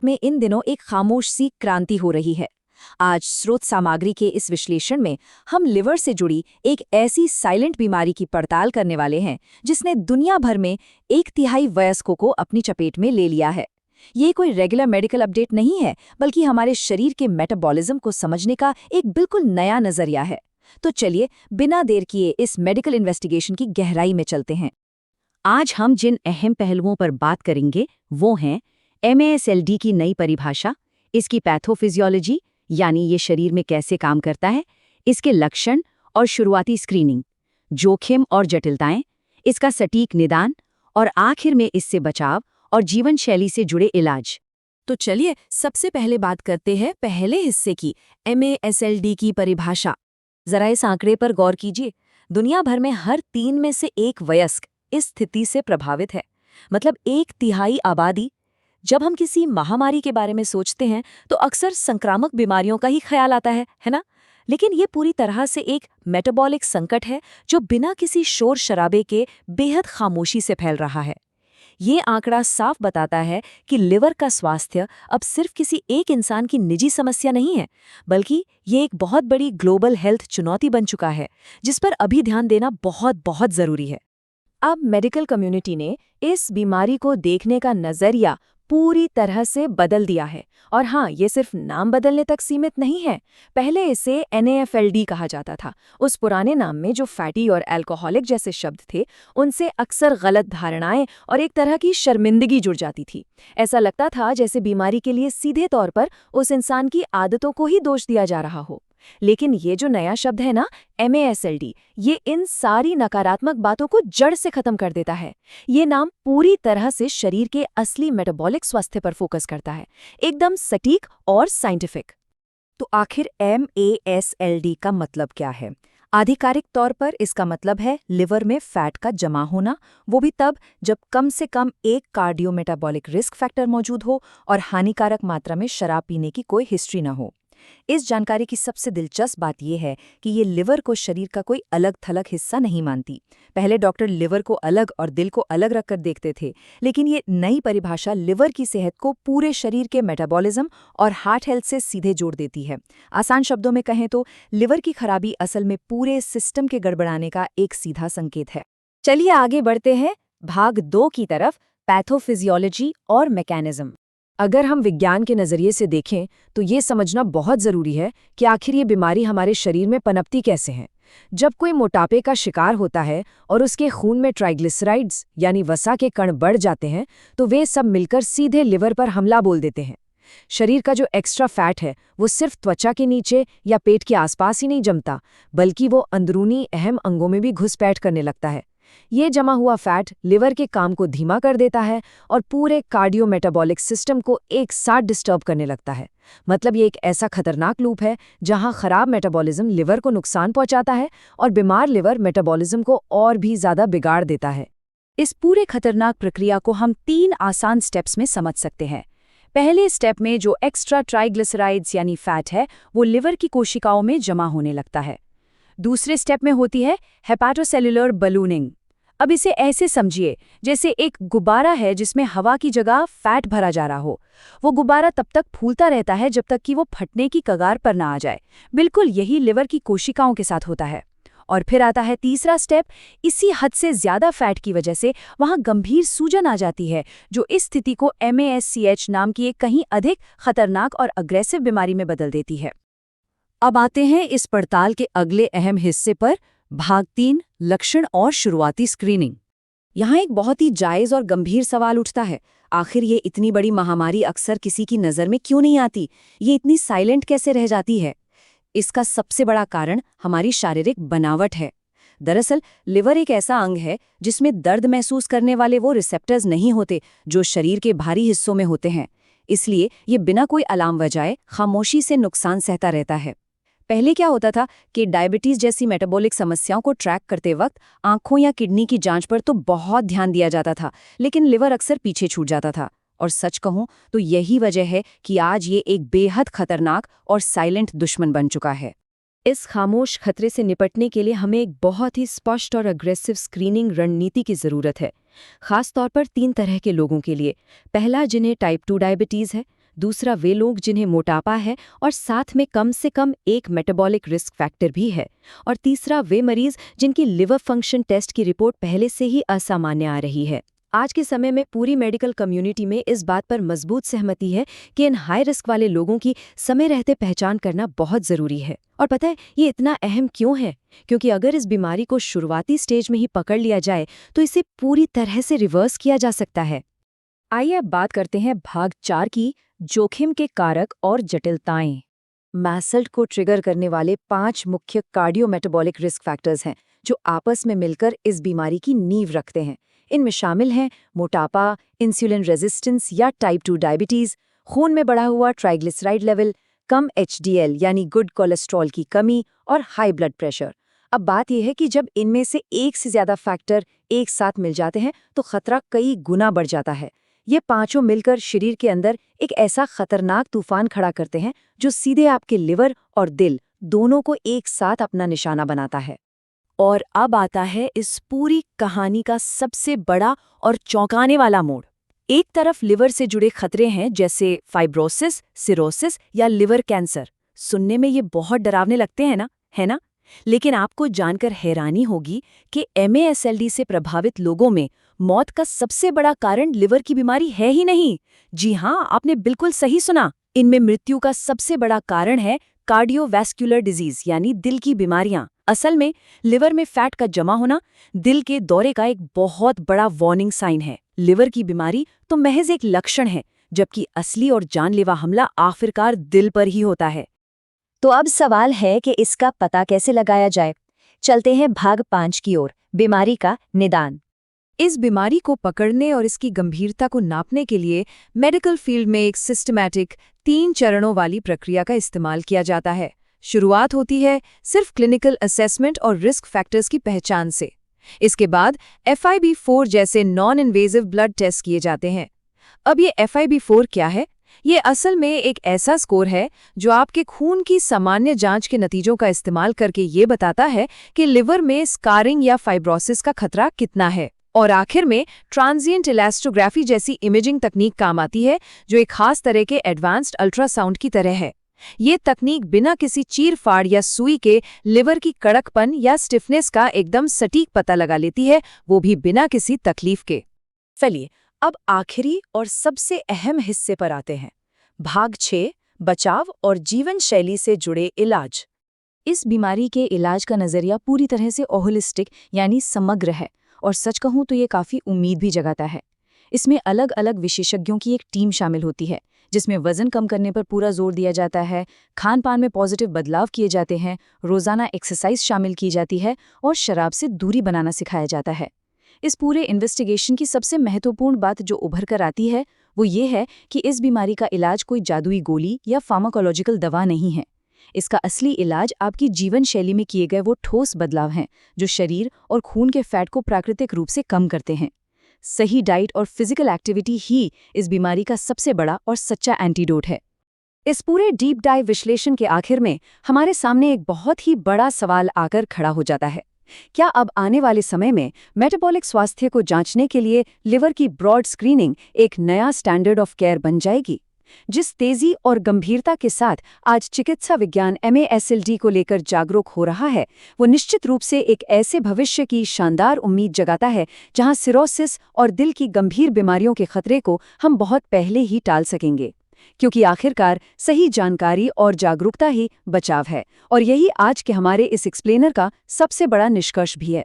सेहत में इन दिनों एक खामोश सी क्रांति हो रही है। आज स्रोत सामग्री के इस विश्लेषण में हम लिवर से जुड़ी एक ऐसी साइलेंट बीमारी की पड़ताल करने वाले हैं जिसने दुनिया भर में 1/3 वयस्कों को अपनी चपेट में ले लिया है। ये कोई रेगुलर मेडिकल अपडेट नहीं है, बल्कि हमारे शरीर के मेटाबॉलिज्म को समझने का एक बिल्कुल नया नजरिया है। तो चलिए बिना देर किए इस मेडिकल इन्वेस्टिगेशन की गहराई में चलते हैं। आज हम जिन अहम पहलुओं पर बात करेंगे वो हैं MASLD की नई परिभाषा, इसकी पैथोफिजियोलॉजी यानी ये शरीर में कैसे काम करता है, इसके लक्षण और शुरुआती स्क्रीनिंग, जोखिम और जटिलताएं, इसका सटीक निदान और आखिर में इससे बचाव और जीवन शैली से जुड़े इलाज। तो चलिए सबसे पहले बात करते हैं पहले हिस्से की, MASLD की परिभाषा। जरा इस आंकड़े पर गौर कीजिए। दुनिया भर में हर 3 में से 1 वयस्क इस स्थिति से प्रभावित है, मतलब 1/3 आबादी। जब हम किसी महामारी के बारे में सोचते हैं तो अक्सर संक्रामक बीमारियों का ही ख्याल आता है ना? लेकिन ये पूरी तरह से एक मेटाबॉलिक संकट है जो बिना किसी शोर शराबे के बेहद खामोशी से फैल रहा है। ये आंकड़ा साफ बताता है कि लिवर का स्वास्थ्य अब सिर्फ किसी एक इंसान की निजी समस्या नहीं है, बल्कि ये एक बहुत बड़ी ग्लोबल हेल्थ चुनौती बन चुका है, जिस पर अभी ध्यान देना बहुत बहुत जरूरी है। अब मेडिकल कम्युनिटी ने इस बीमारी को देखने का नजरिया पूरी तरह से बदल दिया है। और हाँ, ये सिर्फ नाम बदलने तक सीमित नहीं है। पहले इसे NAFLD कहा जाता था। उस पुराने नाम में जो फैटी और अल्कोहलिक जैसे शब्द थे, उनसे अक्सर गलत धारणाएं और एक तरह की शर्मिंदगी जुड़ जाती थी। ऐसा लगता था जैसे बीमारी के लिए सीधे तौर पर उस इंसान की आदतों को ही दोष दिया जा रहा हो। लेकिन ये जो नया शब्द है ना, MASLD, ये इन सारी नकारात्मक बातों को जड़ से खत्म कर देता है। ये नाम पूरी तरह से शरीर के असली मेटाबॉलिक स्वास्थ्य पर फोकस करता है, एकदम सटीक और साइंटिफिक। तो आखिर MASLD का मतलब क्या है? आधिकारिक तौर पर इसका मतलब है लिवर में फैट का जमा होना, वो भी तब जब कम से कम एक कार्डियोमेटाबॉलिक रिस्क फैक्टर मौजूद हो और हानिकारक मात्रा में शराब पीने की कोई हिस्ट्री न हो। इस जानकारी की सबसे दिलचस्प बात यह है कि ये लिवर को शरीर का कोई अलग थलग हिस्सा नहीं मानती। पहले डॉक्टर लिवर को अलग और दिल को अलग रखकर देखते थे, लेकिन ये नई परिभाषा लिवर की सेहत को पूरे शरीर के मेटाबॉलिज्म और हार्ट हेल्थ से सीधे जोड़ देती है। आसान शब्दों में कहें तो लिवर की खराबी असल में पूरे सिस्टम के गड़बड़ाने का एक सीधा संकेत है। चलिए आगे बढ़ते हैं भाग 2 की तरफ, पैथोफिजियोलॉजी और मैकेनिज्म। अगर हम विज्ञान के नज़रिए से देखें तो ये समझना बहुत ज़रूरी है कि आखिर ये बीमारी हमारे शरीर में पनपती कैसे है। जब कोई मोटापे का शिकार होता है और उसके खून में ट्राइग्लिसराइड्स यानी वसा के कण बढ़ जाते हैं, तो वे सब मिलकर सीधे लिवर पर हमला बोल देते हैं। शरीर का जो एक्स्ट्रा फैट है वो सिर्फ त्वचा के नीचे या पेट के आसपास ही नहीं जमता, बल्कि वो अंदरूनी अहम अंगों में भी घुसपैठ करने लगता है। ये जमा हुआ फैट लिवर के काम को धीमा कर देता है और पूरे कार्डियोमेटाबॉलिक सिस्टम को एक साथ डिस्टर्ब करने लगता है। मतलब ये एक ऐसा खतरनाक लूप है जहां खराब मेटाबॉलिज्म लिवर को नुकसान पहुंचाता है और बीमार लिवर मेटाबॉलिज्म को और भी ज्यादा बिगाड़ देता है। इस पूरे खतरनाक प्रक्रिया को हम 3 आसान स्टेप्स में समझ सकते हैं। पहले स्टेप में जो एक्स्ट्रा ट्राइग्लिसराइड्स यानी फैट है वो लिवर की कोशिकाओं में जमा होने लगता है। दूसरे स्टेप में होती है हेपाटोसेल्युलर बलूनिंग। अब इसे ऐसे समझिए जैसे एक गुब्बारा है जिसमें हवा की जगह फैट भरा जा रहा हो। वो गुब्बारा तब तक फूलता रहता है जब तक कि वो फटने की कगार पर ना आ जाए। बिल्कुल यही लिवर की कोशिकाओं के साथ होता है। और फिर आता है तीसरा स्टेप। इसी हद से ज्यादा फैट की वजह से वहां गंभीर सूजन आ जाती है, जो इस स्थिति को MASCH नाम की एक कहीं अधिक खतरनाक और अग्रेसिव बीमारी में बदल देती है। अब आते हैं इस पड़ताल के अगले अहम हिस्से पर, भाग 3, लक्षण और शुरुआती स्क्रीनिंग। यहाँ एक बहुत ही जायज़ और गंभीर सवाल उठता है, आखिर ये इतनी बड़ी महामारी अक्सर किसी की नज़र में क्यों नहीं आती? ये इतनी साइलेंट कैसे रह जाती है? इसका सबसे बड़ा कारण हमारी शारीरिक बनावट है। दरअसल लिवर एक ऐसा अंग है जिसमें दर्द महसूस करने वाले वो रिसेप्टर्स नहीं होते जो शरीर के भारी हिस्सों में होते हैं। इसलिए ये बिना कोई अलार्म बजाए खामोशी से नुकसान सहता रहता है। पहले क्या होता था कि डायबिटीज जैसी मेटाबॉलिक समस्याओं को ट्रैक करते वक्त आंखों या किडनी की जांच पर तो बहुत ध्यान दिया जाता था, लेकिन लिवर अक्सर पीछे छूट जाता था। और सच कहूं तो यही वजह है कि आज ये एक बेहद खतरनाक और साइलेंट दुश्मन बन चुका है। इस खामोश खतरे से निपटने के लिए हमें एक बहुत ही स्पष्ट और अग्रेसिव स्क्रीनिंग रणनीति की ज़रूरत है, खास तौर पर 3 तरह के लोगों के लिए। पहला, जिन्हें टाइप 2 डायबिटीज़ है, दूसरा वे लोग जिन्हें मोटापा है और साथ में कम से कम एक मेटाबॉलिक रिस्क फैक्टर भी है, और तीसरा वे मरीज जिनकी लिवर फंक्शन टेस्ट की रिपोर्ट पहले से ही असामान्य आ रही है। आज के समय में पूरी मेडिकल कम्युनिटी में इस बात पर मजबूत सहमति है कि इन हाई रिस्क वाले लोगों की समय रहते पहचान करना बहुत ज़रूरी है। और पता है ये इतना अहम क्यों है? क्योंकि अगर इस बीमारी को शुरुआती स्टेज में ही पकड़ लिया जाए तो इसे पूरी तरह से रिवर्स किया जा सकता है। आइए अब बात करते हैं भाग 4 की, जोखिम के कारक और जटिलताएं। मैसल्ट को ट्रिगर करने वाले 5 मुख्य कार्डियोमेटाबॉलिक रिस्क फैक्टर्स हैं जो आपस में मिलकर इस बीमारी की नींव रखते हैं। इनमें शामिल हैं मोटापा, इंसुलिन रेजिस्टेंस या टाइप 2 डायबिटीज, खून में बढ़ा हुआ ट्राइग्लिसराइड लेवल, कम एचडीएल यानी गुड कोलेस्ट्रॉल की कमी और हाई ब्लड प्रेशर। अब बात यह है कि जब इनमें से एक से ज्यादा फैक्टर एक साथ मिल जाते हैं तो खतरा कई गुना बढ़ जाता है। ये पांचों मिलकर शरीर के अंदर एक ऐसा खतरनाक तूफान खड़ा करते हैं जो सीधे आपके लिवर और दिल दोनों को एक साथ अपना निशाना बनाता है। और अब आता है इस पूरी कहानी का सबसे बड़ा और चौंकाने वाला मोड़। एक तरफ लिवर से जुड़े खतरे हैं जैसे फाइब्रोसिस, सिरोसिस या लिवर कैंसर। सुनने में ये बहुत डरावने लगते हैं ना, है ना? लेकिन आपको जानकर हैरानी होगी कि MASLD से प्रभावित लोगों में मौत का सबसे बड़ा कारण लिवर की बीमारी है ही नहीं। जी हाँ, आपने बिल्कुल सही सुना। इनमें मृत्यु का सबसे बड़ा कारण है कार्डियोवैस्कुलर डिजीज यानी दिल की बीमारियां। असल में लिवर में फैट का जमा होना दिल के दौरे का एक बहुत बड़ा वार्निंग साइन है। लिवर की बीमारी तो महज एक लक्षण है, जबकि असली और जानलेवा हमला आखिरकार दिल पर ही होता है। तो अब सवाल है कि इसका पता कैसे लगाया जाए। चलते हैं भाग 5 की ओर, बीमारी का निदान। इस बीमारी को पकड़ने और इसकी गंभीरता को नापने के लिए मेडिकल फील्ड में एक सिस्टमैटिक 3 चरणों वाली प्रक्रिया का इस्तेमाल किया जाता है। शुरुआत होती है सिर्फ क्लिनिकल असेसमेंट और रिस्क फैक्टर्स की पहचान से। इसके बाद FIB4 जैसे नॉन इन्वेजिव ब्लड टेस्ट किए जाते हैं। अब ये FIB4 क्या है? ये असल में एक ऐसा स्कोर है जो आपके खून की सामान्य जांच के नतीजों का इस्तेमाल करके ये बताता है कि लिवर में स्कारिंग या फाइब्रोसिस का खतरा कितना है। और आखिर में ट्रांजिएंट इलास्टोग्राफी जैसी इमेजिंग तकनीक काम आती है जो एक खास तरह के एडवांस्ड अल्ट्रासाउंड की तरह है। ये तकनीक बिना किसी चीर-फाड़ या सुई के लिवर की कड़कपन या स्टिफनेस का एकदम सटीक पता लगा लेती है, वो भी बिना किसी तकलीफ के। चलिए अब आखिरी और सबसे अहम हिस्से पर आते हैं, भाग 6, बचाव और जीवन शैली से जुड़े इलाज। इस बीमारी के इलाज का नजरिया पूरी तरह से होलिस्टिक यानी समग्र है, और सच कहूं तो ये काफ़ी उम्मीद भी जगाता है। इसमें अलग अलग विशेषज्ञों की एक टीम शामिल होती है जिसमें वजन कम करने पर पूरा जोर दिया जाता है, खान पान में पॉजिटिव बदलाव किए जाते हैं, रोज़ाना एक्सरसाइज शामिल की जाती है और शराब से दूरी बनाना सिखाया जाता है। इस पूरे इन्वेस्टिगेशन की सबसे महत्वपूर्ण बात जो उभर कर आती है वो ये है कि इस बीमारी का इलाज कोई जादुई गोली या फार्माकोलॉजिकल दवा नहीं है। इसका असली इलाज आपकी जीवन शैली में किए गए वो ठोस बदलाव हैं जो शरीर और खून के फैट को प्राकृतिक रूप से कम करते हैं। सही डाइट और फिजिकल एक्टिविटी ही इस बीमारी का सबसे बड़ा और सच्चा एंटीडोट है। इस पूरे डीप डाइव विश्लेषण के आखिर में हमारे सामने एक बहुत ही बड़ा सवाल आकर खड़ा हो जाता है। क्या अब आने वाले समय में मेटाबॉलिक स्वास्थ्य को जांचने के लिए लिवर की ब्रॉड स्क्रीनिंग एक नया स्टैंडर्ड ऑफ केयर बन जाएगी? जिस तेजी और गंभीरता के साथ आज चिकित्सा विज्ञान MASLD को लेकर जागरूक हो रहा है, वो निश्चित रूप से एक ऐसे भविष्य की शानदार उम्मीद जगाता है जहां सिरोसिस और दिल की गंभीर बीमारियों के खतरे को हम बहुत पहले ही टाल सकेंगे। क्योंकि आखिरकार सही जानकारी और जागरूकता ही बचाव है, और यही आज के हमारे इस एक्सप्लेनर का सबसे बड़ा निष्कर्ष भी है।